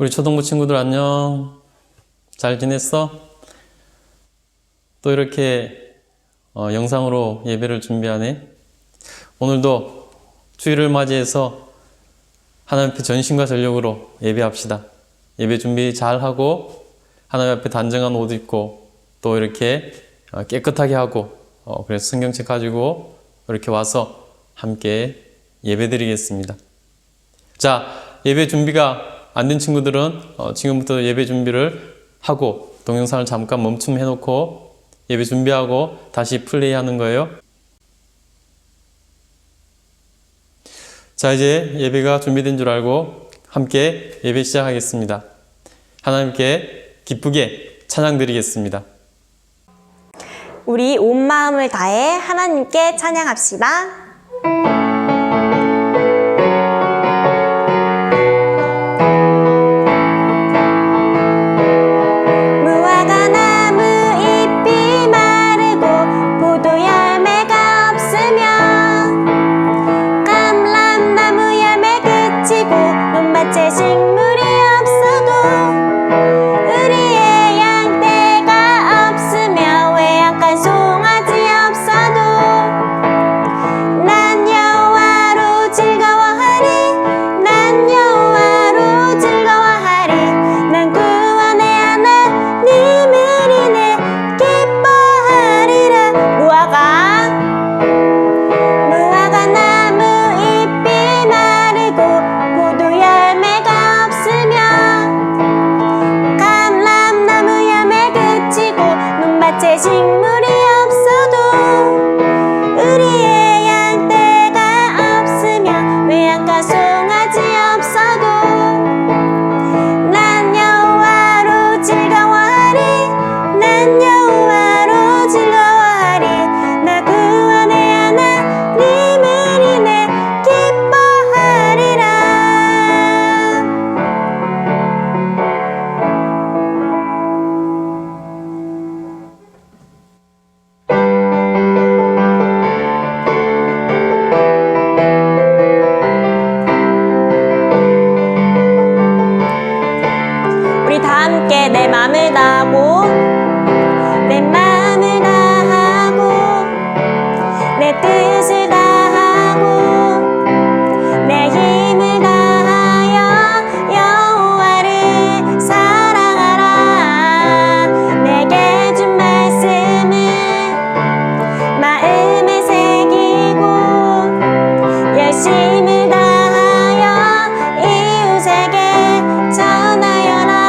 우리 초등부 친구들 안녕. 잘 지냈어? 또 이렇게 영상으로 예배를 준비하네. 오늘도 주일을 맞이해서 하나님 앞에 전심과 전력으로 예배합시다. 예배 준비 잘하고 하나님 앞에 단정한 옷 입고 또 이렇게 깨끗하게 하고 그래서 성경책 가지고 이렇게 와서 함께 예배 드리겠습니다. 자, 예배 준비가 안 된 친구들은 지금부터 예배 준비를 하고 동영상을 잠깐 멈춤해 놓고 예배 준비하고 다시 플레이하는 거예요. 자, 이제 예배가 준비된 줄 알고 함께 예배 시작하겠습니다. 하나님께 기쁘게 찬양 드리겠습니다. 우리 온 마음을 다해 하나님께 찬양합시다. 내 맘을 다하고 내 마음을 다하고 내 뜻을 다하고 내 힘을 다하여 여호와를 사랑하라. 내게 준 말씀을 마음에 새기고 열심을 다하여 이웃에게 전하여라.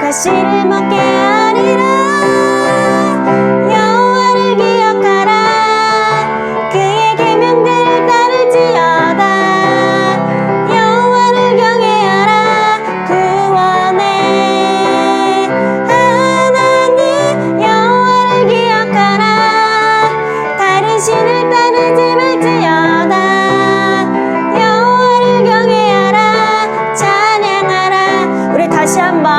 과실을 먹게 하리라. 여호와를 기억하라. 그의 계명들을 따를지어다. 여호와를 경외하라. 구원의 하나님 여호와를 기억하라. 다른 신을 따르지 말지어다. 여호와를 경외하라. 찬양하라. 우리 다시 한번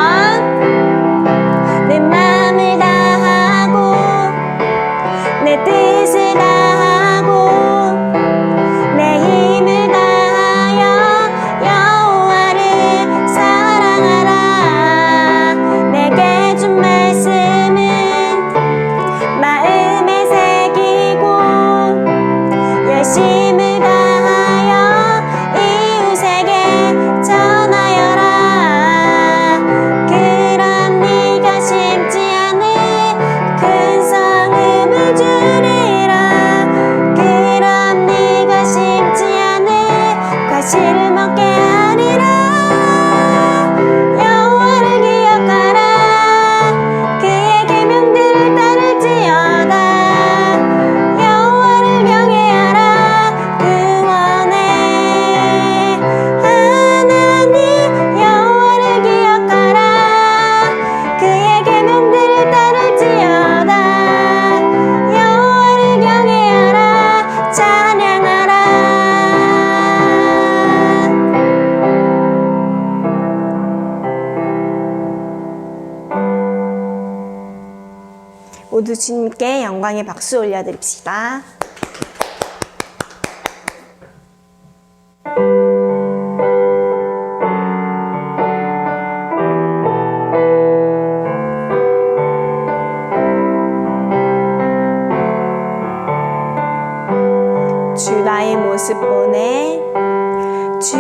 모두 주님께 영광의 박수 올려드립시다. 주 나의 모습 보네 주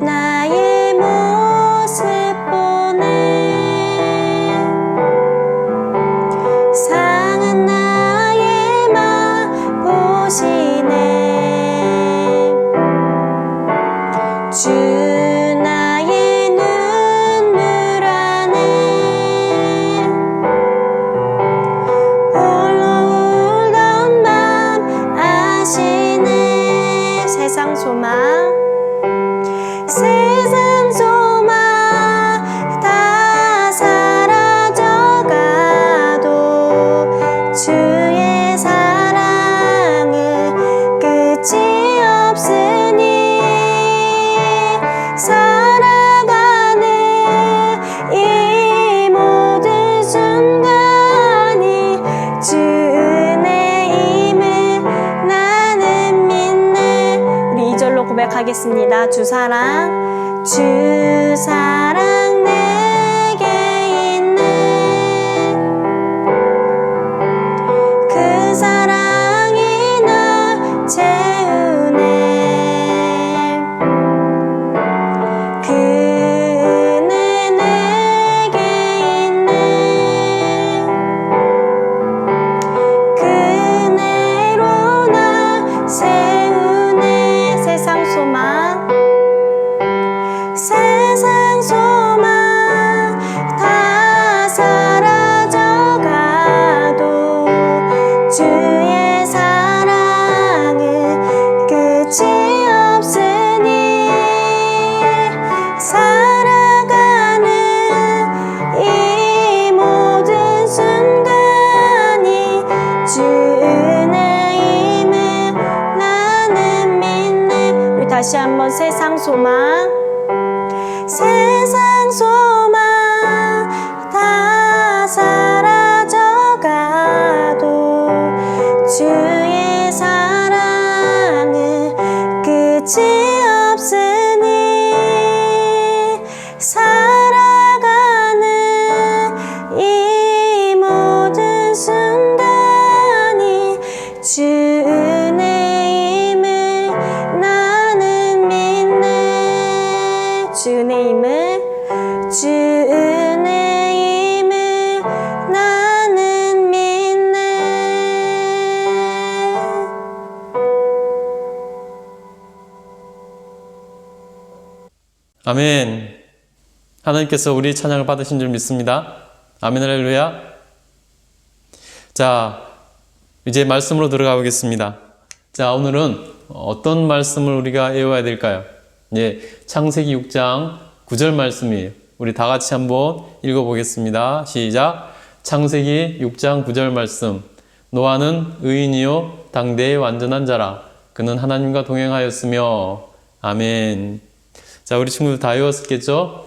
나의 모습 보네 상한 나의 맘 보시네 주 나의 눈물 안에 홀로 울던 맘 아시네 세상 소망 세상 소망 다 사라져가도 주의 사랑은 끝이 없으니 살아가는 이 모든 순간이 주 은혜임을 나는 믿네. 우리 2절로 고백하겠습니다. 주 사랑 내게 있네 그 사랑이 날 채우네 그 은혜 내게 있네 그 은혜로 날 세우네 세상 소망 세상 소망 다 사라져가도 주의 사랑은 끝이 없으니 살아가는 이 모든 순간이 주 은혜임을 나는 믿네. 우리 다시 한번 세상 소망 세상 소망 다 사라져가도 주의 사랑은 끝이 없으니 살아가는 이 모든 순간이 주 은혜임을 나는 믿네 주 은혜임을 나는 믿네. 아멘. 하나님께서 우리 찬양을 받으신 줄 믿습니다. 아멘 할렐루야. 자, 이제 말씀으로 들어가 보겠습니다. 자, 오늘은 어떤 말씀을 우리가 외워야 될까요? 예, 창세기 6장 9절 말씀이에요. 우리 다 같이 한번 읽어보겠습니다. 시작. 창세기 6장 9절 말씀. 노아는 의인이요 당대의 완전한 자라. 그는 하나님과 동행하였으며. 아멘. 자, 우리 친구들 다 외웠겠죠?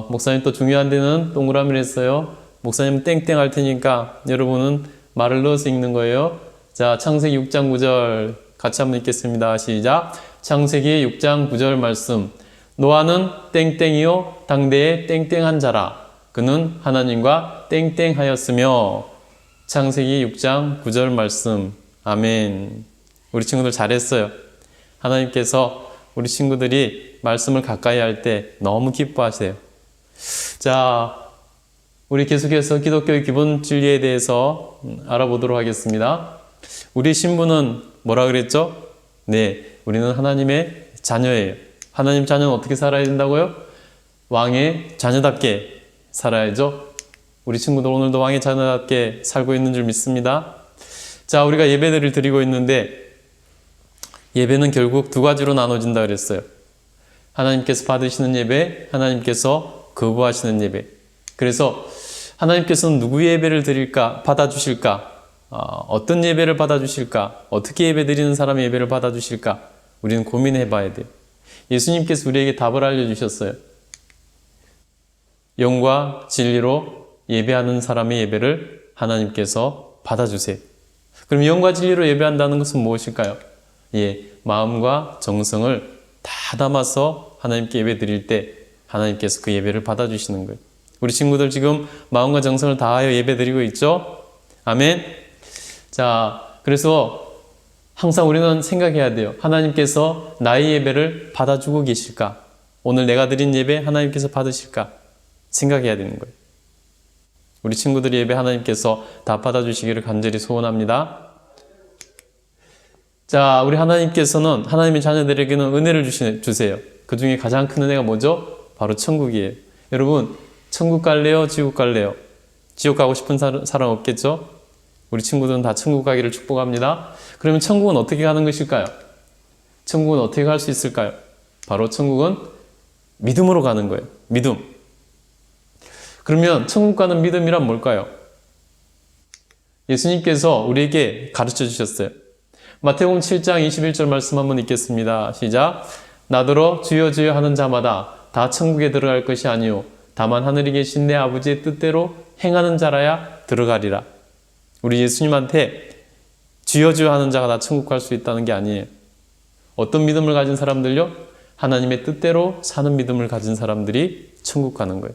목사님 또 중요한 데는 동그라미를 했어요. 목사님은 땡땡 할 테니까 여러분은 말을 넣어서 읽는 거예요. 자, 창세기 6장 9절 같이 한번 읽겠습니다. 시작. 창세기 6장 9절 말씀. 노아는 땡땡이요 당대의 땡땡한 자라. 그는 하나님과 땡땡하였으며. 창세기 6장 9절 말씀. 아멘. 우리 친구들 잘했어요. 하나님께서 우리 친구들이 말씀을 가까이 할 때 너무 기뻐하세요. 자, 우리 계속해서 기독교의 기본 진리에 대해서 알아보도록 하겠습니다. 우리 신분은 뭐라 그랬죠? 네, 우리는 하나님의 자녀예요. 하나님 자녀는 어떻게 살아야 된다고요? 왕의 자녀답게 살아야죠. 우리 친구들 오늘도 왕의 자녀답게 살고 있는 줄 믿습니다. 자, 우리가 예배를 드리고 있는데 예배는 결국 두 가지로 나눠진다 그랬어요. 하나님께서 받으시는 예배, 하나님께서 거부하시는 예배. 그래서 하나님께서는 누구의 예배를 드릴까, 받아주실까, 어떤 예배를 받아주실까, 어떻게 예배 드리는 사람의 예배를 받아주실까, 우리는 고민해 봐야 돼요. 예수님께서 우리에게 답을 알려주셨어요. 영과 진리로 예배하는 사람의 예배를 하나님께서 받아주세요. 그럼 영과 진리로 예배한다는 것은 무엇일까요? 예, 마음과 정성을 다 담아서 하나님께 예배 드릴 때 하나님께서 그 예배를 받아주시는 거예요. 우리 친구들 지금 마음과 정성을 다하여 예배 드리고 있죠? 아멘. 자, 그래서 항상 우리는 생각해야 돼요. 하나님께서 나의 예배를 받아주고 계실까? 오늘 내가 드린 예배 하나님께서 받으실까? 생각해야 되는 거예요. 우리 친구들의 예배 하나님께서 다 받아주시기를 간절히 소원합니다. 자, 우리 하나님께서는 하나님의 자녀들에게는 은혜를 주세요. 그 중에 가장 큰 은혜가 뭐죠? 바로 천국이에요. 여러분, 천국 갈래요? 지옥 갈래요? 지옥 가고 싶은 사람 없겠죠? 우리 친구들은 다 천국 가기를 축복합니다. 그러면 천국은 어떻게 가는 것일까요? 천국은 어떻게 갈 수 있을까요? 바로 천국은 믿음으로 가는 거예요. 믿음. 그러면 천국 가는 믿음이란 뭘까요? 예수님께서 우리에게 가르쳐 주셨어요. 마태복음 7장 21절 말씀 한번 읽겠습니다. 시작. 나더러 주여 주여 하는 자마다 다 천국에 들어갈 것이 아니요 다만 하늘에 계신 내 아버지의 뜻대로 행하는 자라야 들어가리라. 우리 예수님한테 주여 주여 하는 자가 다 천국 갈 수 있다는 게 아니에요. 어떤 믿음을 가진 사람들요? 하나님의 뜻대로 사는 믿음을 가진 사람들이 천국 가는 거예요.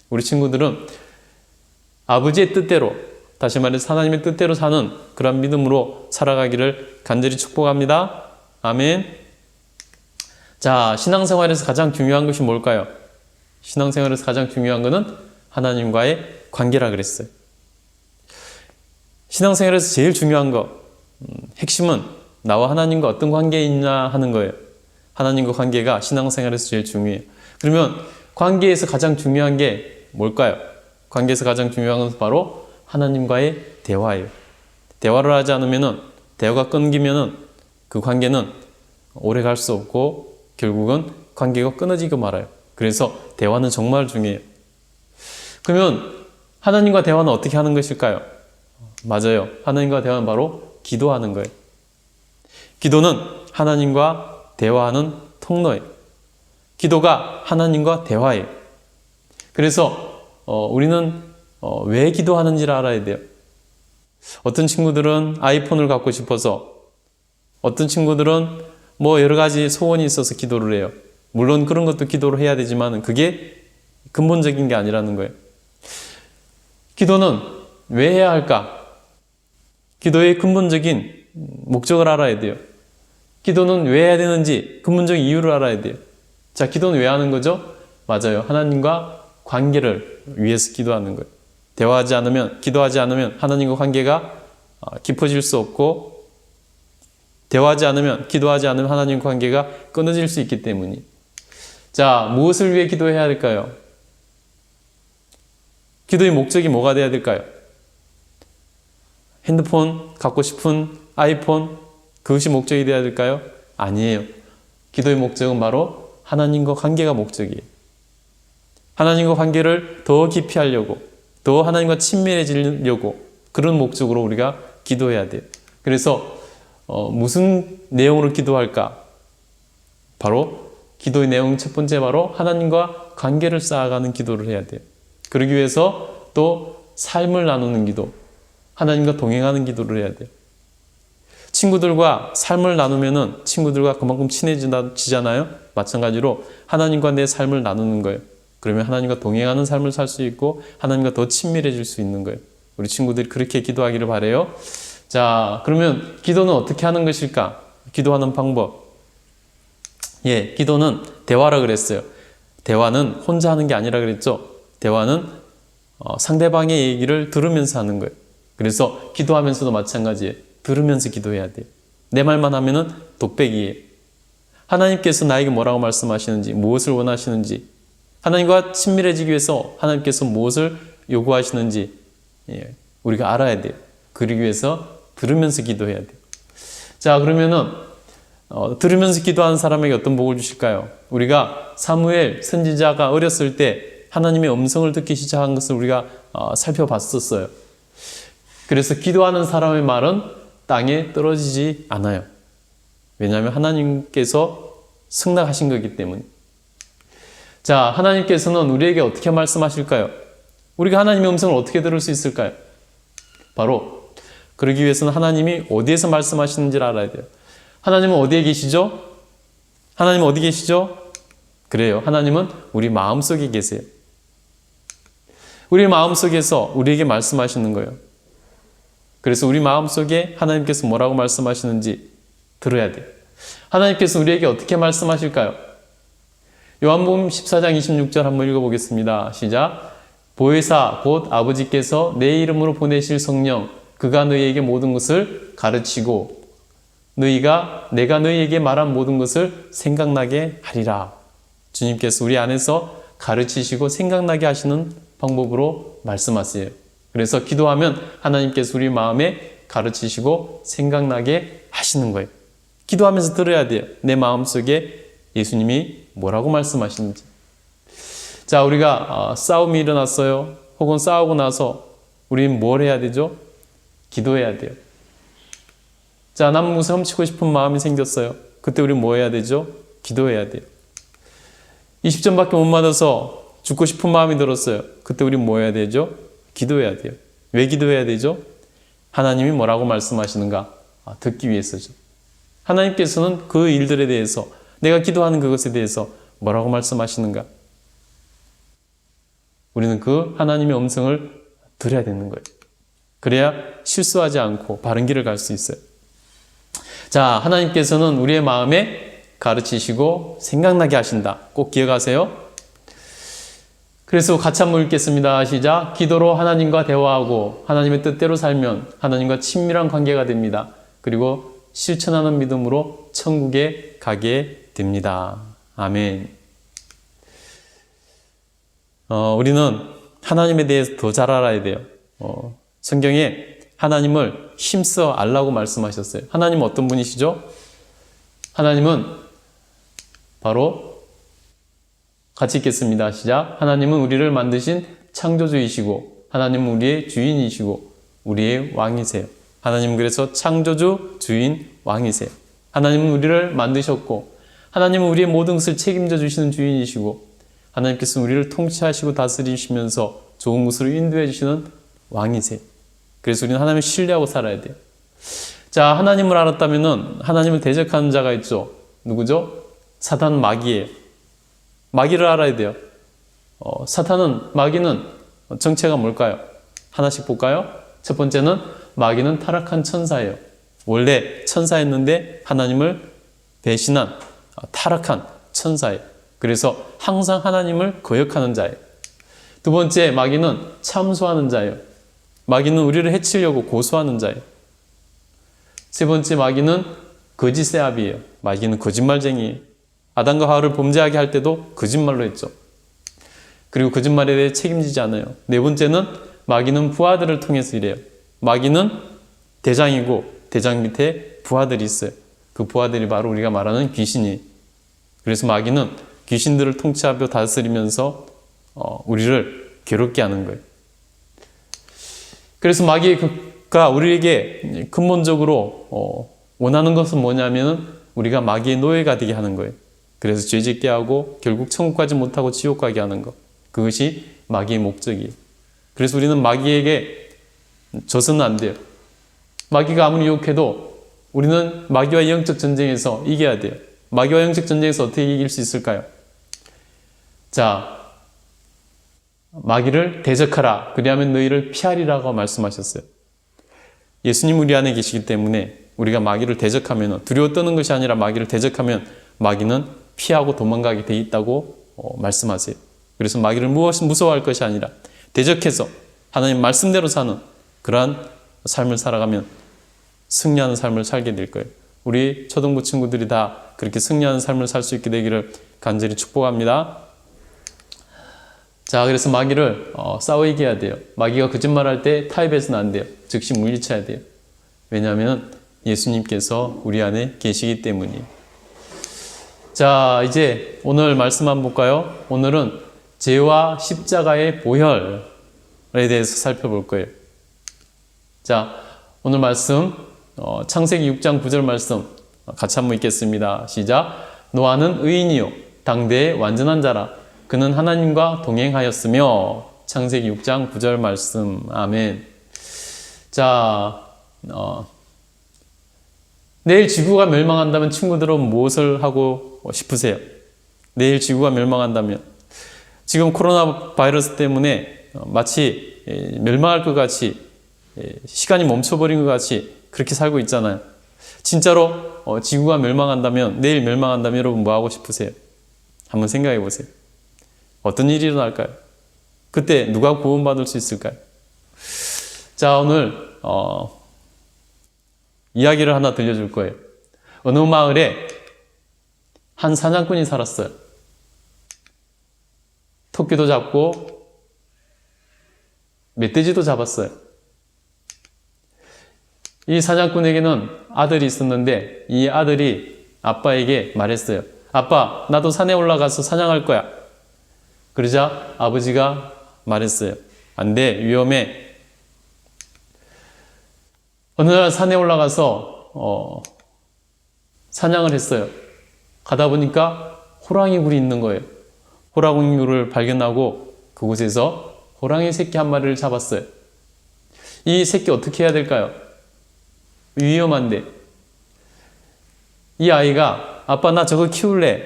우리 친구들은 아버지의 뜻대로, 다시 말해서 하나님의 뜻대로 사는 그런 믿음으로 살아가기를 간절히 축복합니다. 아멘. 자, 신앙생활에서 가장 중요한 것이 뭘까요? 신앙생활에서 가장 중요한 것은 하나님과의 관계라 그랬어요. 신앙생활에서 제일 중요한 거, 핵심은 나와 하나님과 어떤 관계에 있냐 하는 거예요. 하나님과 관계가 신앙생활에서 제일 중요해요. 그러면 관계에서 가장 중요한 게 뭘까요? 관계에서 가장 중요한 것은 바로 하나님과의 대화예요. 대화를 하지 않으면은, 대화가 끊기면은 그 관계는 오래 갈 수 없고 결국은 관계가 끊어지고 말아요. 그래서 대화는 정말 중요해요. 그러면 하나님과 대화는 어떻게 하는 것일까요? 맞아요. 하나님과 대화는 바로 기도하는 거예요. 기도는 하나님과 대화하는 통로예요. 기도가 하나님과 대화예요. 그래서 우리는 왜 기도하는지를 알아야 돼요. 어떤 친구들은 아이폰을 갖고 싶어서, 어떤 친구들은 뭐 여러 가지 소원이 있어서 기도를 해요. 물론 그런 것도 기도를 해야 되지만 그게 근본적인 게 아니라는 거예요. 기도는 왜 해야 할까? 기도의 근본적인 목적을 알아야 돼요. 기도는 왜 해야 되는지 근본적인 이유를 알아야 돼요. 자, 기도는 왜 하는 거죠? 맞아요. 하나님과 관계를 위해서 기도하는 거예요. 대화하지 않으면, 기도하지 않으면 하나님과 관계가 깊어질 수 없고, 대화하지 않으면, 기도하지 않으면 하나님과 관계가 끊어질 수 있기 때문이에요. 자, 무엇을 위해 기도해야 할까요? 기도의 목적이 뭐가 돼야 될까요? 핸드폰, 갖고 싶은 아이폰, 그것이 목적이 돼야 될까요? 아니에요. 기도의 목적은 바로 하나님과 관계가 목적이에요. 하나님과 관계를 더 깊이 하려고, 더 하나님과 친밀해지려고 그런 목적으로 우리가 기도해야 돼요. 그래서 무슨 내용으로 기도할까? 바로 기도의 내용 첫 번째 바로 하나님과 관계를 쌓아가는 기도를 해야 돼요. 그러기 위해서 또 삶을 나누는 기도, 하나님과 동행하는 기도를 해야 돼요. 친구들과 삶을 나누면은 친구들과 그만큼 친해지잖아요. 마찬가지로 하나님과 내 삶을 나누는 거예요. 그러면 하나님과 동행하는 삶을 살 수 있고 하나님과 더 친밀해질 수 있는 거예요. 우리 친구들이 그렇게 기도하기를 바라요. 자, 그러면 기도는 어떻게 하는 것일까? 기도하는 방법. 예, 기도는 대화라 그랬어요. 대화는 혼자 하는 게 아니라 그랬죠. 대화는 상대방의 얘기를 들으면서 하는 거예요. 그래서 기도하면서도 마찬가지예요. 들으면서 기도해야 돼요. 내 말만 하면은 독백이에요. 하나님께서 나에게 뭐라고 말씀하시는지, 무엇을 원하시는지, 하나님과 친밀해지기 위해서 하나님께서 무엇을 요구하시는지 우리가 알아야 돼요. 그러기 위해서 들으면서 기도해야 돼요. 자, 그러면은 들으면서 기도하는 사람에게 어떤 복을 주실까요? 우리가 사무엘 선지자가 어렸을 때 하나님의 음성을 듣기 시작한 것을 우리가 살펴봤었어요. 그래서 기도하는 사람의 말은 땅에 떨어지지 않아요. 왜냐하면 하나님께서 승낙하신 거기 때문에. 자, 하나님께서는 우리에게 어떻게 말씀하실까요? 우리가 하나님의 음성을 어떻게 들을 수 있을까요? 바로 그러기 위해서는 하나님이 어디에서 말씀하시는지를 알아야 돼요. 하나님은 어디에 계시죠? 하나님은 어디 계시죠? 그래요. 하나님은 우리 마음속에 계세요. 우리 마음속에서 우리에게 말씀하시는 거예요. 그래서 우리 마음속에 하나님께서 뭐라고 말씀하시는지 들어야 돼요. 하나님께서 우리에게 어떻게 말씀하실까요? 요한복음 14장 26절 한번 읽어보겠습니다. 시작. 보혜사 곧 아버지께서 내 이름으로 보내실 성령 그가 너희에게 모든 것을 가르치고 내가 너희에게 말한 모든 것을 생각나게 하리라. 주님께서 우리 안에서 가르치시고 생각나게 하시는 방법으로 말씀하세요. 그래서 기도하면 하나님께서 우리 마음에 가르치시고 생각나게 하시는 거예요. 기도하면서 들어야 돼요. 내 마음속에 예수님이 뭐라고 말씀하시는지. 자, 우리가 싸움이 일어났어요. 혹은 싸우고 나서 우리는 뭘 해야 되죠? 기도해야 돼요. 자, 남은 것을 훔치고 싶은 마음이 생겼어요. 그때 우리는 뭐 해야 되죠? 기도해야 돼요. 20점밖에 못 맞아서 죽고 싶은 마음이 들었어요. 그때 우리는 뭐 해야 되죠? 기도해야 돼요. 왜 기도해야 되죠? 하나님이 뭐라고 말씀하시는가? 듣기 위해서죠. 하나님께서는 그 일들에 대해서 내가 기도하는 그것에 대해서 뭐라고 말씀하시는가? 우리는 그 하나님의 음성을 들어야 되는 거예요. 그래야 실수하지 않고 바른 길을 갈 수 있어요. 자, 하나님께서는 우리의 마음에 가르치시고 생각나게 하신다. 꼭 기억하세요. 그래서 같이 한번 읽겠습니다. 시작. 기도로 하나님과 대화하고 하나님의 뜻대로 살면 하나님과 친밀한 관계가 됩니다. 그리고 실천하는 믿음으로 천국에 가게 됩니다. 아멘. 우리는 하나님에 대해서 더 잘 알아야 돼요. 성경에 하나님을 힘써 알라고 말씀하셨어요. 하나님은 어떤 분이시죠? 하나님은 바로 같이 읽겠습니다. 시작. 하나님은 우리를 만드신 창조주이시고 하나님은 우리의 주인이시고 우리의 왕이세요. 하나님은 그래서 창조주, 주인, 왕이세요. 하나님은 우리를 만드셨고 하나님은 우리의 모든 것을 책임져 주시는 주인이시고 하나님께서 우리를 통치하시고 다스리시면서 좋은 곳으로 인도해 주시는 왕이세요. 그래서 우리는 하나님을 신뢰하고 살아야 돼요. 자, 하나님을 알았다면 하나님을 대적하는 자가 있죠. 누구죠? 사탄, 마귀예요. 마귀를 알아야 돼요. 마귀는 정체가 뭘까요? 하나씩 볼까요? 첫 번째는 마귀는 타락한 천사예요. 원래 천사였는데 하나님을 배신한 타락한 천사예요. 그래서 항상 하나님을 거역하는 자예요. 두 번째, 마귀는 참소하는 자예요. 마귀는 우리를 해치려고 고소하는 자예요. 세 번째, 마귀는 거짓의 아비예요. 마귀는 거짓말쟁이예요. 아담과 하와를 범죄하게 할 때도 거짓말로 했죠. 그리고 거짓말에 대해 책임지지 않아요. 네 번째는 마귀는 부하들을 통해서 이래요. 마귀는 대장이고 대장 밑에 부하들이 있어요. 그 부하들이 바로 우리가 말하는 귀신이에요. 그래서 마귀는 귀신들을 통치하며 다스리면서 우리를 괴롭게 하는 거예요. 그래서 마귀가 우리에게 근본적으로 원하는 것은 뭐냐면 우리가 마귀의 노예가 되게 하는 거예요. 그래서 죄짓게 하고 결국 천국 가지 못하고 지옥 가게 하는 것. 그것이 마귀의 목적이에요. 그래서 우리는 마귀에게 져서는 안 돼요. 마귀가 아무리 유혹해도 우리는 마귀와 영적 전쟁에서 이겨야 돼요. 마귀와 영적 전쟁에서 어떻게 이길 수 있을까요? 자, 마귀를 대적하라. 그리하면 너희를 피하리라고 말씀하셨어요. 예수님 우리 안에 계시기 때문에 우리가 마귀를 대적하면 두려워 떠는 것이 아니라 마귀를 대적하면 마귀는 피하고 도망가게 돼 있다고 말씀하세요. 그래서 마귀를 무서워할 것이 아니라 대적해서 하나님 말씀대로 사는 그러한 삶을 살아가면 승리하는 삶을 살게 될 거예요. 우리 초등부 친구들이 다 그렇게 승리하는 삶을 살 수 있게 되기를 간절히 축복합니다. 자, 그래서 마귀를 싸워 이겨야 돼요. 마귀가 거짓말할 때 타협해서는 안 돼요. 즉시 물리쳐야 돼요. 왜냐하면 예수님께서 우리 안에 계시기 때문이에요. 자, 이제 오늘 말씀 한번 볼까요? 오늘은 죄와 십자가의 보혈에 대해서 살펴볼 거예요. 자, 오늘 말씀 창세기 6장 9절 말씀 같이 한번 읽겠습니다. 시작. 노아는 의인이요 당대의 완전한 자라. 그는 하나님과 동행하였으며. 창세기 6장 9절 말씀. 아멘. 자, 내일 지구가 멸망한다면 친구들은 무엇을 하고 싶으세요? 내일 지구가 멸망한다면. 지금 코로나 바이러스 때문에 마치 멸망할 것 같이 시간이 멈춰버린 것 같이 그렇게 살고 있잖아요. 진짜로 지구가 멸망한다면, 내일 멸망한다면 여러분 뭐 하고 싶으세요? 한번 생각해 보세요. 어떤 일이 일어날까요? 그때 누가 구원받을 수 있을까요? 자, 오늘 이야기를 하나 들려줄 거예요. 어느 마을에 한 사냥꾼이 살았어요. 토끼도 잡고 멧돼지도 잡았어요. 이 사냥꾼에게는 아들이 있었는데 이 아들이 아빠에게 말했어요. 아빠, 나도 산에 올라가서 사냥할 거야. 그러자 아버지가 말했어요. 안 돼, 위험해. 어느 날 산에 올라가서 사냥을 했어요. 가다 보니까 호랑이 굴이 있는 거예요. 호랑이 굴을 발견하고 그곳에서 호랑이 새끼 한 마리를 잡았어요. 이 새끼 어떻게 해야 될까요? 위험한데. 이 아이가 아빠 나 저거 키울래.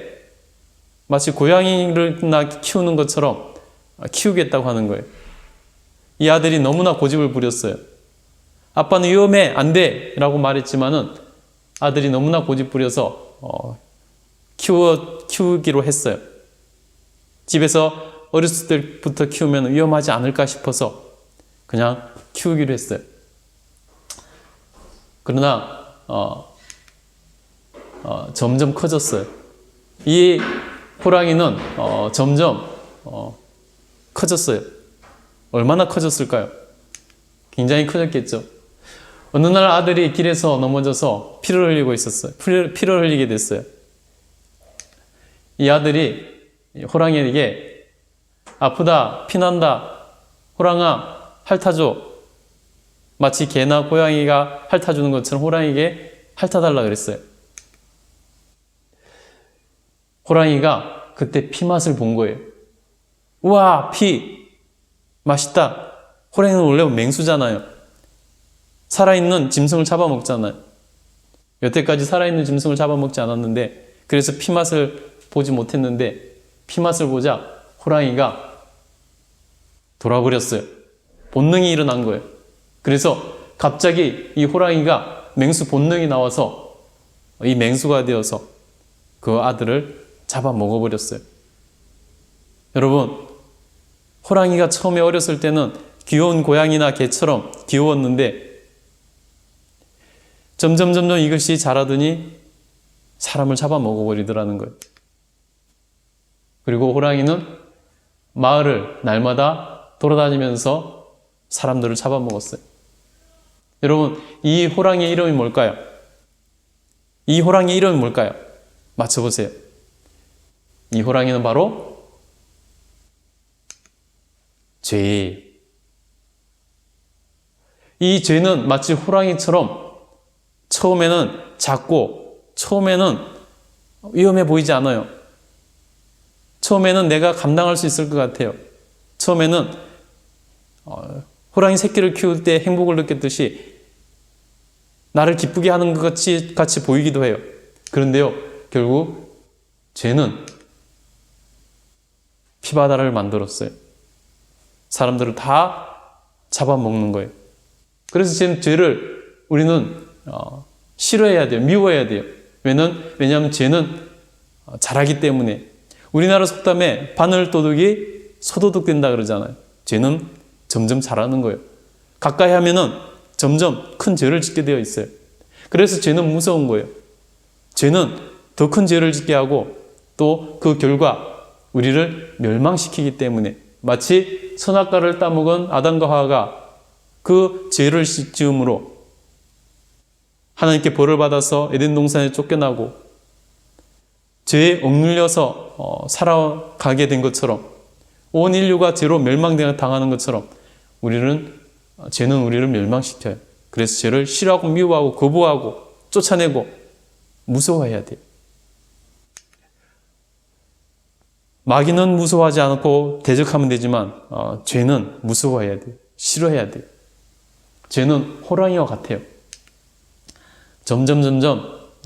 마치 고양이를 나 키우는 것처럼 키우겠다고 하는 거예요. 이 아들이 너무나 고집을 부렸어요. 아빠는 위험해, 안 돼! 라고 말했지만은 아들이 너무나 고집 부려서 키우기로 했어요. 집에서 어렸을 때부터 키우면 위험하지 않을까 싶어서 그냥 키우기로 했어요. 그러나 점점 커졌어요. 이 호랑이는 점점 커졌어요. 얼마나 커졌을까요? 굉장히 커졌겠죠. 어느 날 아들이 길에서 넘어져서 피를 흘리고 있었어요. 피를 흘리게 됐어요. 이 아들이 호랑이에게 아프다, 피난다, 호랑아 핥아줘. 마치 개나 고양이가 핥아주는 것처럼 호랑이에게 핥아달라 그랬어요. 호랑이가 그때 피 맛을 본 거예요. 우와, 피! 맛있다. 호랑이는 원래 맹수잖아요. 살아있는 짐승을 잡아먹잖아요. 여태까지 살아있는 짐승을 잡아먹지 않았는데 그래서 피 맛을 보지 못했는데 피 맛을 보자 호랑이가 돌아버렸어요. 본능이 일어난 거예요. 그래서 갑자기 이 호랑이가 맹수 본능이 나와서 이 맹수가 되어서 그 아들을 잡아먹어버렸어요. 여러분, 호랑이가 처음에 어렸을 때는 귀여운 고양이나 개처럼 귀여웠는데 점점 이것이 자라더니 사람을 잡아먹어버리더라는 거예요. 그리고 호랑이는 마을을 날마다 돌아다니면서 사람들을 잡아먹었어요. 여러분, 이 호랑이의 이름이 뭘까요? 이 호랑이의 이름이 뭘까요? 맞춰보세요. 이 호랑이는 바로 죄예요. 이 죄는 마치 호랑이처럼 처음에는 작고 처음에는 위험해 보이지 않아요. 처음에는 내가 감당할 수 있을 것 같아요. 처음에는 호랑이 새끼를 키울 때 행복을 느꼈듯이 나를 기쁘게 하는 것 같이 보이기도 해요. 그런데요, 결국 죄는 피바다를 만들었어요. 사람들을 다 잡아먹는 거예요. 그래서 지금 죄를 우리는 싫어해야 돼요. 미워해야 돼요. 왜냐하면 죄는 자라기 때문에. 우리나라 속담에 바늘도둑이 소도둑 된다 그러잖아요. 죄는 점점 자라는 거예요. 가까이 하면은 점점 큰 죄를 짓게 되어 있어요. 그래서 죄는 무서운 거예요. 죄는 더 큰 죄를 짓게 하고 또 그 결과 우리를 멸망시키기 때문에 마치 선악과를 따먹은 아담과 하와가 그 죄를 지음으로 하나님께 벌을 받아서 에덴 동산에 쫓겨나고 죄에 억눌려서 살아가게 된 것처럼 온 인류가 죄로 멸망당하는 것처럼 죄는 우리를 멸망시켜요. 그래서 죄를 싫어하고 미워하고 거부하고 쫓아내고 무서워해야 돼요. 마귀는 무서워하지 않고 대적하면 되지만 죄는 무서워해야 돼요. 싫어해야 돼요. 죄는 호랑이와 같아요. 점점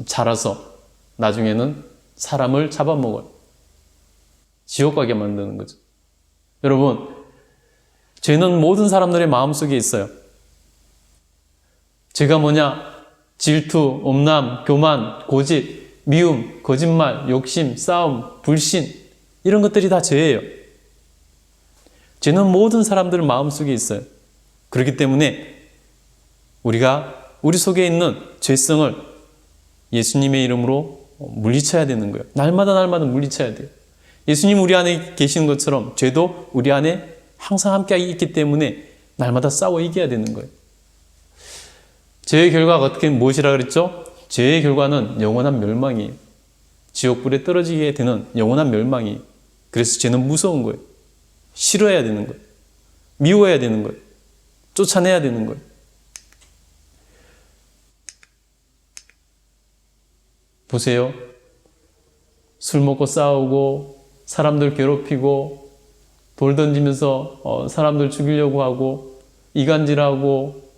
자라서 나중에는 사람을 잡아먹어요. 지옥 가게 만드는 거죠. 여러분, 죄는 모든 사람들의 마음속에 있어요. 죄가 뭐냐? 질투, 음란, 교만, 고집, 미움, 거짓말, 욕심, 싸움, 불신, 이런 것들이 다 죄예요. 죄는 모든 사람들 마음속에 있어요. 그렇기 때문에 우리가 우리 속에 있는 죄성을 예수님의 이름으로 물리쳐야 되는 거예요. 날마다 물리쳐야 돼요. 예수님 우리 안에 계시는 것처럼 죄도 우리 안에 항상 함께 있기 때문에 날마다 싸워 이겨야 되는 거예요. 죄의 결과가 어떻게 무엇이라 그랬죠? 죄의 결과는 영원한 멸망이에요. 지옥불에 떨어지게 되는 영원한 멸망이에요. 그래서 죄는 무서운 거예요. 싫어해야 되는 거예요. 미워해야 되는 거예요. 쫓아내야 되는 거예요. 보세요. 술 먹고 싸우고 사람들 괴롭히고 돌 던지면서 사람들 죽이려고 하고 이간질하고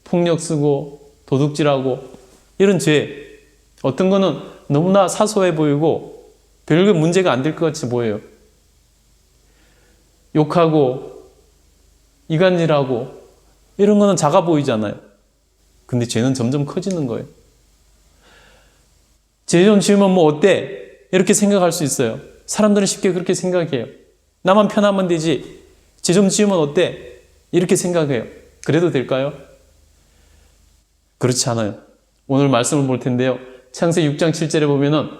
폭력 쓰고 도둑질하고 이런 죄, 어떤 거는 너무나 사소해 보이고 별거 문제가 안 될 것 같이 보여요. 욕하고 이간질하고 이런 거는 작아 보이잖아요. 근데 죄는 점점 커지는 거예요. 죄 좀 지으면 뭐 어때? 이렇게 생각할 수 있어요. 사람들은 쉽게 그렇게 생각해요. 나만 편하면 되지. 죄 좀 지으면 어때? 이렇게 생각해요. 그래도 될까요? 그렇지 않아요. 오늘 말씀을 볼 텐데요. 창세기 6장 7절에 보면은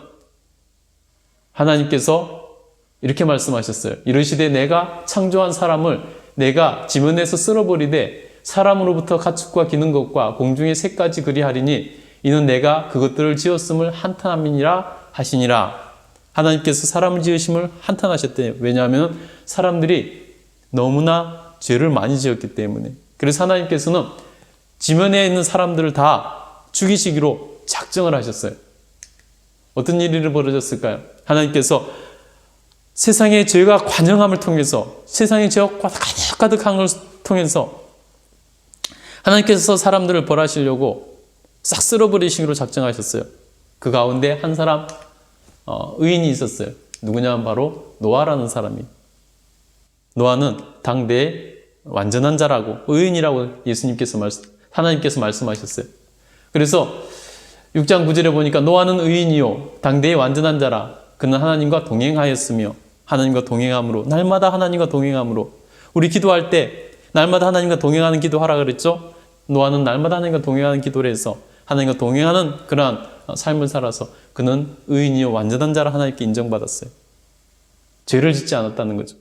하나님께서 이렇게 말씀하셨어요. 이르시되 내가 창조한 사람을 내가 지면에서 쓸어버리되 사람으로부터 가축과 기는 것과 공중의 새까지 그리하리니 이는 내가 그것들을 지었음을 한탄함이니라 하시니라. 하나님께서 사람을 지으심을 한탄하셨대요. 왜냐하면 사람들이 너무나 죄를 많이 지었기 때문에. 그래서 하나님께서는 지면에 있는 사람들을 다 죽이시기로 작정을 하셨어요. 어떤 일이 벌어졌을까요? 하나님께서 세상의 죄가 관영함을 통해서, 세상의 죄가 가득한 걸 통해서 하나님께서 사람들을 벌하시려고 싹 쓸어버리시기로 작정하셨어요. 그 가운데 한 사람 의인이 있었어요. 누구냐면 바로 노아라는 사람이. 노아는 당대의 완전한 자라고 의인이라고 하나님께서 말씀하셨어요. 그래서 6장 9절에 보니까 노아는 의인이요 당대의 완전한 자라. 그는 하나님과 동행하였으며 하나님과 동행함으로, 날마다 하나님과 동행함으로, 우리 기도할 때 날마다 하나님과 동행하는 기도하라 그랬죠? 노아는 날마다 하나님과 동행하는 기도를 해서 하나님과 동행하는 그러한 삶을 살아서 그는 의인이요 완전한 자라 하나님께 인정받았어요. 죄를 짓지 않았다는 거죠.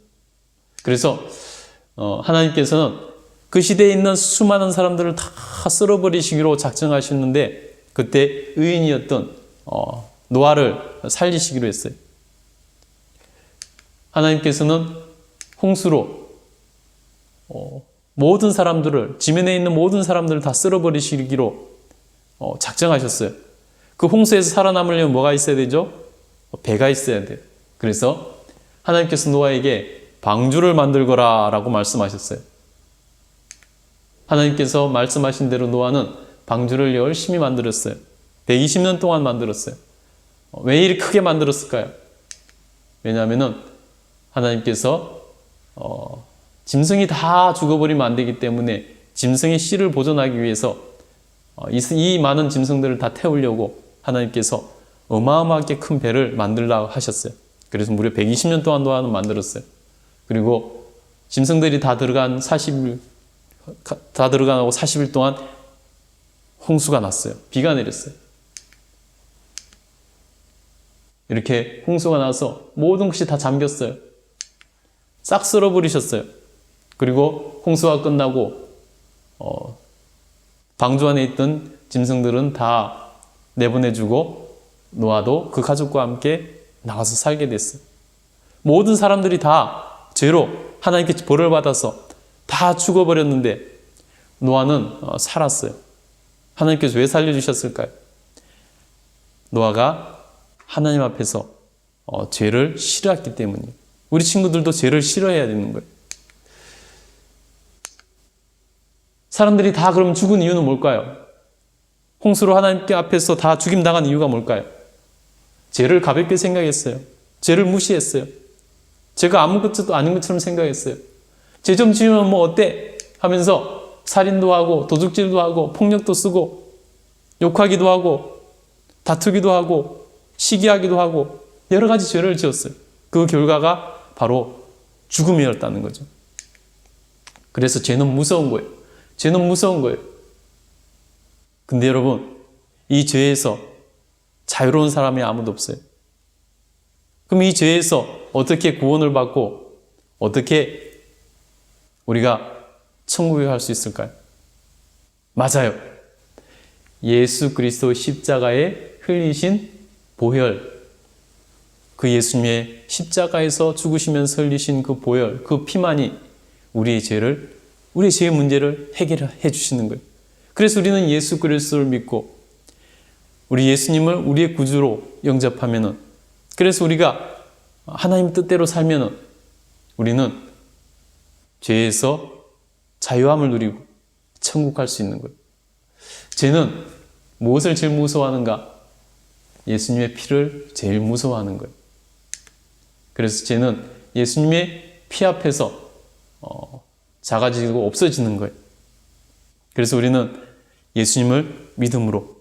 그래서 하나님께서는 그 시대에 있는 수많은 사람들을 다 쓸어버리시기로 작정하셨는데 그때 의인이었던 노아를 살리시기로 했어요. 하나님께서는 홍수로 모든 사람들을, 지면에 있는 모든 사람들을 다 쓸어버리시기로 작정하셨어요. 그 홍수에서 살아남으려면 뭐가 있어야 되죠? 배가 있어야 돼요. 그래서 하나님께서 노아에게 방주를 만들거라 라고 말씀하셨어요. 하나님께서 말씀하신 대로 노아는 방주를 열심히 만들었어요. 120년 동안 만들었어요. 왜 이리 크게 만들었을까요? 왜냐하면 하나님께서 짐승이 다 죽어버리면 안 되기 때문에 짐승의 씨를 보존하기 위해서 이 많은 짐승들을 다 태우려고 하나님께서 어마어마하게 큰 배를 만들라고 하셨어요. 그래서 무려 120년 동안 노아는 만들었어요. 그리고 짐승들이 다 들어가고 40일 동안 홍수가 났어요. 비가 내렸어요. 이렇게 홍수가 나서 모든 것이 다 잠겼어요. 싹 쓸어버리셨어요. 그리고 홍수가 끝나고 방주 안에 있던 짐승들은 다 내보내주고 노아도 그 가족과 함께 나가서 살게 됐어요. 모든 사람들이 다 죄로 하나님께 벌을 받아서 다 죽어버렸는데 노아는 살았어요. 하나님께서 왜 살려주셨을까요? 노아가 하나님 앞에서 죄를 싫어했기 때문이에요. 우리 친구들도 죄를 싫어해야 되는 거예요. 사람들이 다 그럼 죽은 이유는 뭘까요? 홍수로 하나님께 앞에서 다 죽임당한 이유가 뭘까요? 죄를 가볍게 생각했어요. 죄를 무시했어요. 죄가 아무것도 아닌 것처럼 생각했어요. 죄 좀 지으면 뭐 어때? 하면서 살인도 하고 도둑질도 하고 폭력도 쓰고 욕하기도 하고 다투기도 하고 시기하기도 하고 여러 가지 죄를 지었어요. 그 결과가 바로 죽음이었다는 거죠. 그래서 죄는 무서운 거예요. 죄는 무서운 거예요. 근데 여러분, 이 죄에서 자유로운 사람이 아무도 없어요. 그럼 이 죄에서 어떻게 구원을 받고 어떻게 우리가 천국에 갈 수 있을까요? 맞아요. 예수 그리스도 십자가에 흘리신 보혈, 그 예수님의 십자가에서 죽으시면서 흘리신 그 보혈, 그 피만이 우리의 죄의 문제를 해결해 주시는 거예요. 그래서 우리는 예수 그리스도를 믿고 우리 예수님을 우리의 구주로 영접하면은, 그래서 우리가 하나님 뜻대로 살면은 우리는 죄에서 자유함을 누리고 천국 갈 수 있는 거예요. 죄는 무엇을 제일 무서워하는가? 예수님의 피를 제일 무서워하는 거예요. 그래서 죄는 예수님의 피 앞에서 작아지고 없어지는 거예요. 그래서 우리는 예수님을 믿음으로,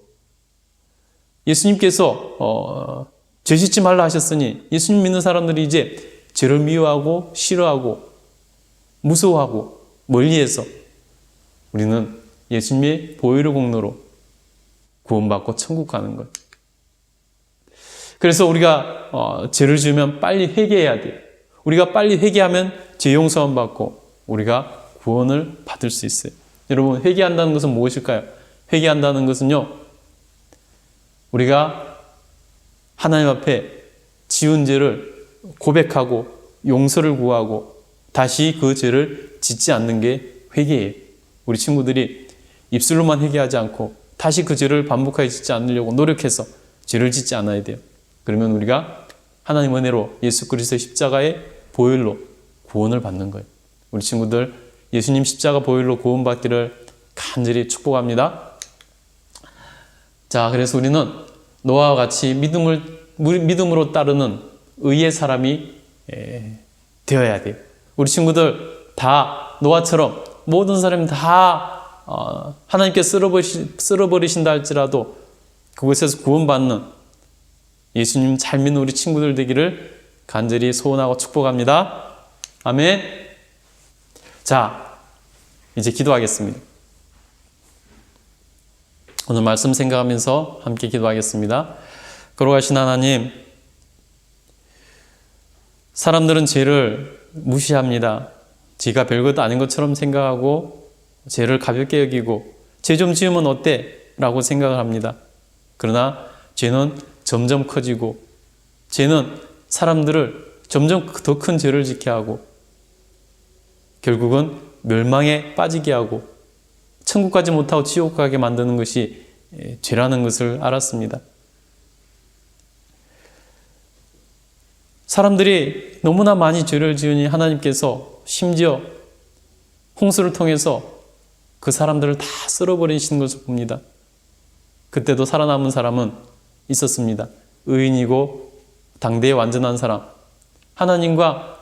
예수님께서 죄 짓지 말라 하셨으니 예수님 믿는 사람들이 이제 죄를 미워하고 싫어하고 무서워하고 멀리해서 우리는 예수님의 보혈의 공로로 구원받고 천국 가는 거예요. 그래서 우리가 죄를 지으면 빨리 회개해야 돼요. 우리가 빨리 회개하면 죄 용서함 받고 우리가 구원을 받을 수 있어요. 여러분, 회개한다는 것은 무엇일까요? 회개한다는 것은요, 우리가 하나님 앞에 지은 죄를 고백하고 용서를 구하고 다시 그 죄를 짓지 않는 게 회개예요. 우리 친구들이 입술로만 회개하지 않고 다시 그 죄를 반복하게 짓지 않으려고 노력해서 죄를 짓지 않아야 돼요. 그러면 우리가 하나님 은혜로 예수 그리스도의 십자가의 보혈로 구원을 받는 거예요. 우리 친구들 예수님 십자가 보혈로 구원받기를 간절히 축복합니다. 자, 그래서 우리는 노아와 같이 믿음으로 따르는 의의 사람이 되어야 돼요. 우리 친구들 다 노아처럼 모든 사람이 다 하나님께 쓸어버리신다 할지라도 그곳에서 구원받는 예수님 잘 믿는 우리 친구들 되기를 간절히 소원하고 축복합니다. 아멘. 자, 이제 기도하겠습니다. 오늘 말씀 생각하면서 함께 기도하겠습니다. 거룩하신 하나님, 사람들은 죄를 무시합니다. 죄가 별것도 아닌 것처럼 생각하고 죄를 가볍게 여기고 죄 좀 지으면 어때? 라고 생각을 합니다. 그러나 죄는 점점 커지고 죄는 사람들을 점점 더 큰 죄를 짓게 하고 결국은 멸망에 빠지게 하고 천국 가지 못하고 지옥 가게 만드는 것이 죄라는 것을 알았습니다. 사람들이 너무나 많이 죄를 지으니 하나님께서 심지어 홍수를 통해서 그 사람들을 다 쓸어버리시는 것을 봅니다. 그때도 살아남은 사람은 있었습니다. 의인이고 당대에 완전한 사람, 하나님과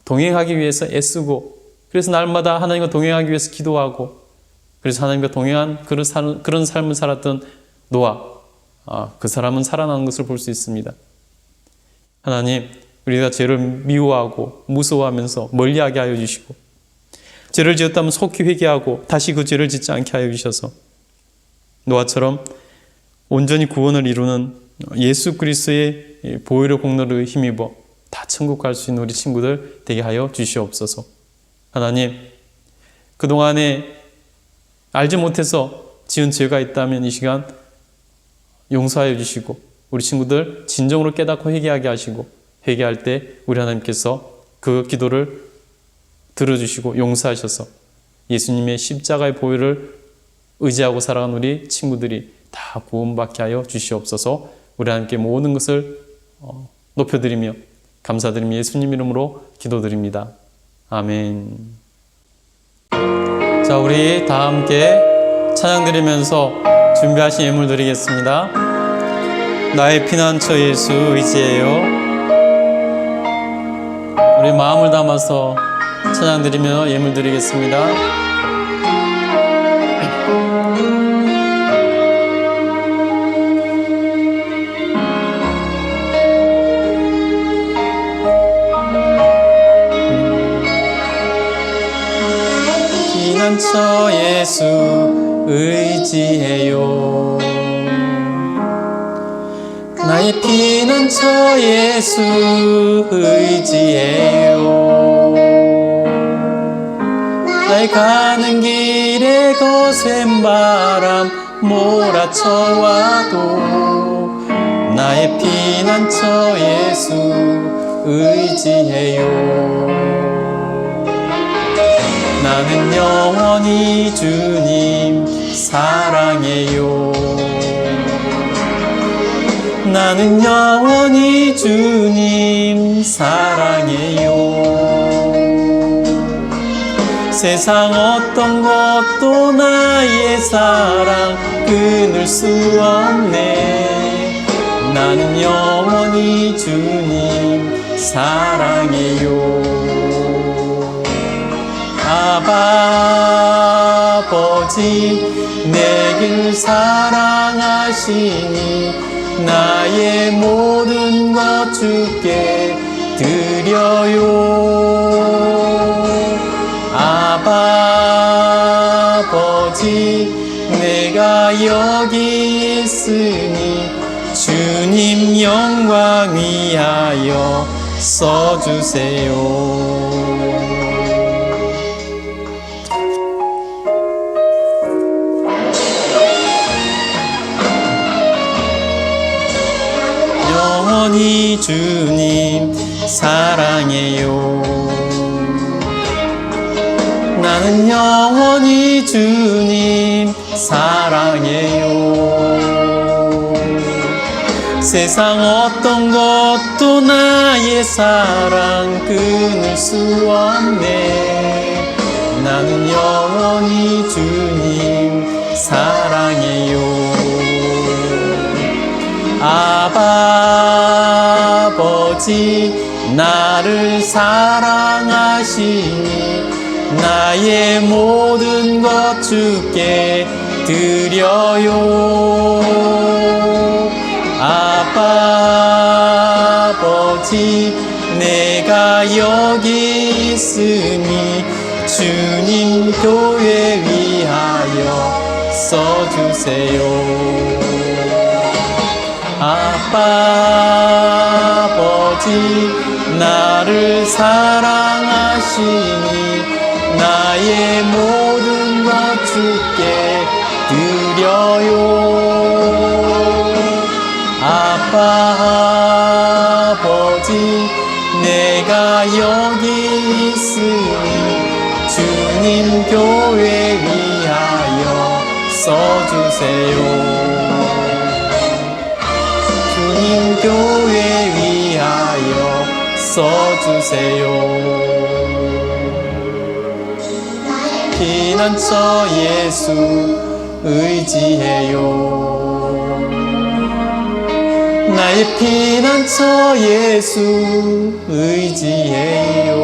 동행하기 위해서 애쓰고 그래서 날마다 하나님과 동행하기 위해서 기도하고 그래서 하나님과 동행한 그런 삶을 살았던 노아, 그 사람은 살아나는 것을 볼 수 있습니다. 하나님, 우리가 죄를 미워하고 무서워하면서 멀리하게 하여 주시고 죄를 지었다면 속히 회개하고 다시 그 죄를 짓지 않게 하여 주셔서 노아처럼 온전히 구원을 이루는 예수 그리스도의 보혈의 공로를 힘입어 다 천국 갈 수 있는 우리 친구들 되게 하여 주시옵소서. 하나님, 그동안에 알지 못해서 지은 죄가 있다면 이 시간 용서하여 주시고 우리 친구들 진정으로 깨닫고 회개하게 하시고 회개할 때 우리 하나님께서 그 기도를 들어주시고 용서하셔서 예수님의 십자가의 보혈을 의지하고 살아간 우리 친구들이 다 구원받게 하여 주시옵소서. 우리 하나님께 모든 것을 높여드리며 감사드리며 예수님 이름으로 기도드립니다. 아멘. 자, 우리 다 함께 찬양 드리면서 준비하신 예물 드리겠습니다. 나의 피난처 예수 의지해요. 우리 마음을 담아서 찬양 드리며 예물 드리겠습니다. 피난처 예수 의지해요. 나의 피난처 예수 의지해요. 나의 가는 길에 거센 바람 몰아쳐와도 나의 피난처 예수 의지해요. 나는 영원히 주님 사랑해요. 나는 영원히 주님 사랑해요. 세상 어떤 것도 나의 사랑 끊을 수 없네. 나는 영원히 주님 사랑해요. 아버지 내길 사랑하시니 나의 모든 것 주께 드려요. 아버지 내가 여기 있으니 주님 영광 위하여 써주세요. 영원히 주님 사랑해요. 나는 영원히 주님 사랑해요. 세상 어떤 것도 나의 사랑 끊을 수 없네. 나는 영원히 주님 사랑해요. 아버지 나를 사랑하시니 나의 모든 것 주께 드려요. 아버지 내가 여기 있으니 주님 교회 위하여 써주세요. 아버지 나를 사랑하시니 나의 모든 것 주께 드려요. 아버지 내가 여기 있으니 주님 교회 위하여 써주세요. 주님 교회 위하여 써주세요. 피난처 예수 의지해요. 나의 피난처 예수 의지해요.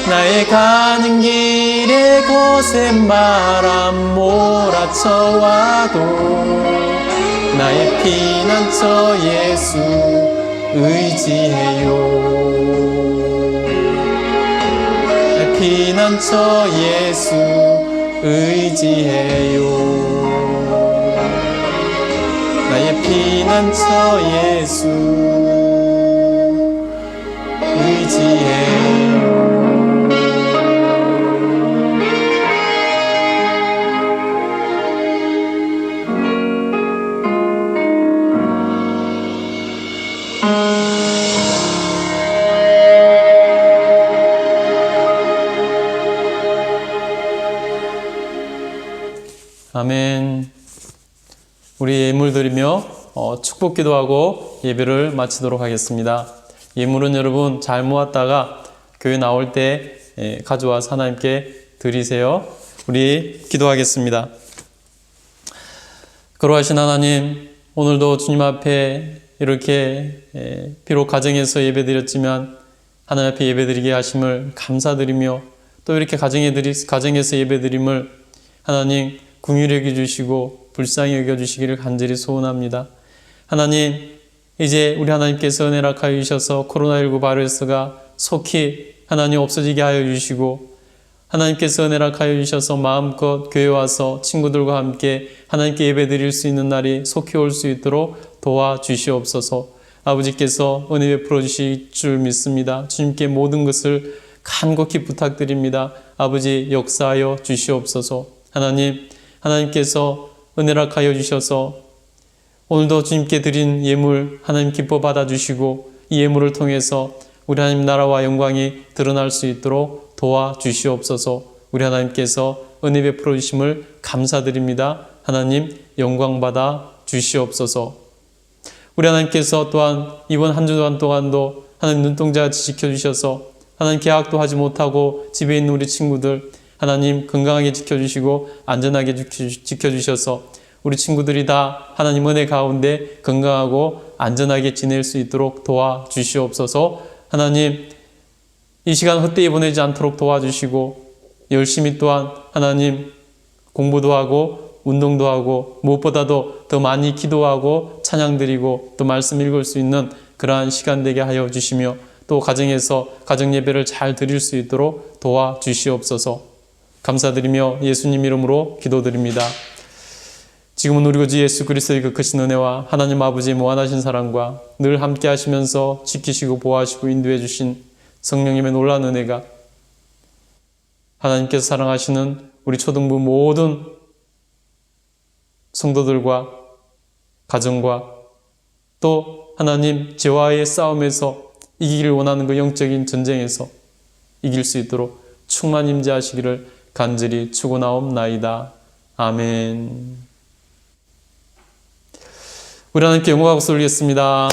나의 가는 길에 거센 바람 몰아쳐와도 나의 피난처 예수 의지해요. 피난처 예수 의지해요. 나의 피난처 예수 의지해요. 아멘. 우리 예물 드리며 축복 기도하고 예배를 마치도록 하겠습니다. 예물은 여러분 잘 모았다가 교회 나올 때 가져와서 하나님께 드리세요. 우리 기도하겠습니다. 거룩하신 하나님, 오늘도 주님 앞에 이렇게 비록 가정에서 예배드렸지만 하나님 앞에 예배드리게 하심을 감사드리며, 또 이렇게 가정에서 예배드림을 하나님 긍휼히 여겨주시고 불쌍히 여겨주시기를 간절히 소원합니다. 하나님, 이제 우리 하나님께서 은혜를 하여 주셔서 코로나19 바이러스가 속히 하나님 없어지게 하여 주시고, 하나님께서 은혜를 하여 주셔서 마음껏 교회 와서 친구들과 함께 하나님께 예배드릴 수 있는 날이 속히 올 수 있도록 도와주시옵소서. 아버지께서 은혜 베풀어 주실 줄 믿습니다. 주님께 모든 것을 간곡히 부탁드립니다. 아버지, 역사하여 주시옵소서. 하나님께서 은혜를 하여 주셔서 오늘도 주님께 드린 예물 하나님 기뻐 받아주시고, 이 예물을 통해서 우리 하나님 나라와 영광이 드러날 수 있도록 도와주시옵소서. 우리 하나님께서 은혜 베풀어 주심을 감사드립니다. 하나님 영광 받아 주시옵소서. 우리 하나님께서 또한 이번 한 주간 동안도 하나님 눈동자같이 지켜주셔서 하나님 계약도 하지 못하고 집에 있는 우리 친구들 하나님 건강하게 지켜주시고 안전하게 지켜주셔서 우리 친구들이 다 하나님 은혜 가운데 건강하고 안전하게 지낼 수 있도록 도와주시옵소서. 하나님, 이 시간 헛되이 보내지 않도록 도와주시고, 열심히 또한 하나님 공부도 하고 운동도 하고 무엇보다도 더 많이 기도하고 찬양드리고 또 말씀 읽을 수 있는 그러한 시간 되게 하여 주시며, 또 가정에서 가정 예배를 잘 드릴 수 있도록 도와주시옵소서. 감사드리며 예수님 이름으로 기도드립니다. 지금은 우리 구주 예수 그리스도의 그 크신 은혜와 하나님 아버지의 무한하신 사랑과 늘 함께 하시면서 지키시고 보호하시고 인도해 주신 성령님의 놀라운 은혜가, 하나님께서 사랑하시는 우리 초등부 모든 성도들과 가정과 또 하나님 죄와의 싸움에서 이기기를 원하는 그 영적인 전쟁에서 이길 수 있도록 충만 임재하시기를 간절히 축원하옵나이다. 아멘. 우리 하나님께 영광하고 올리겠습니다.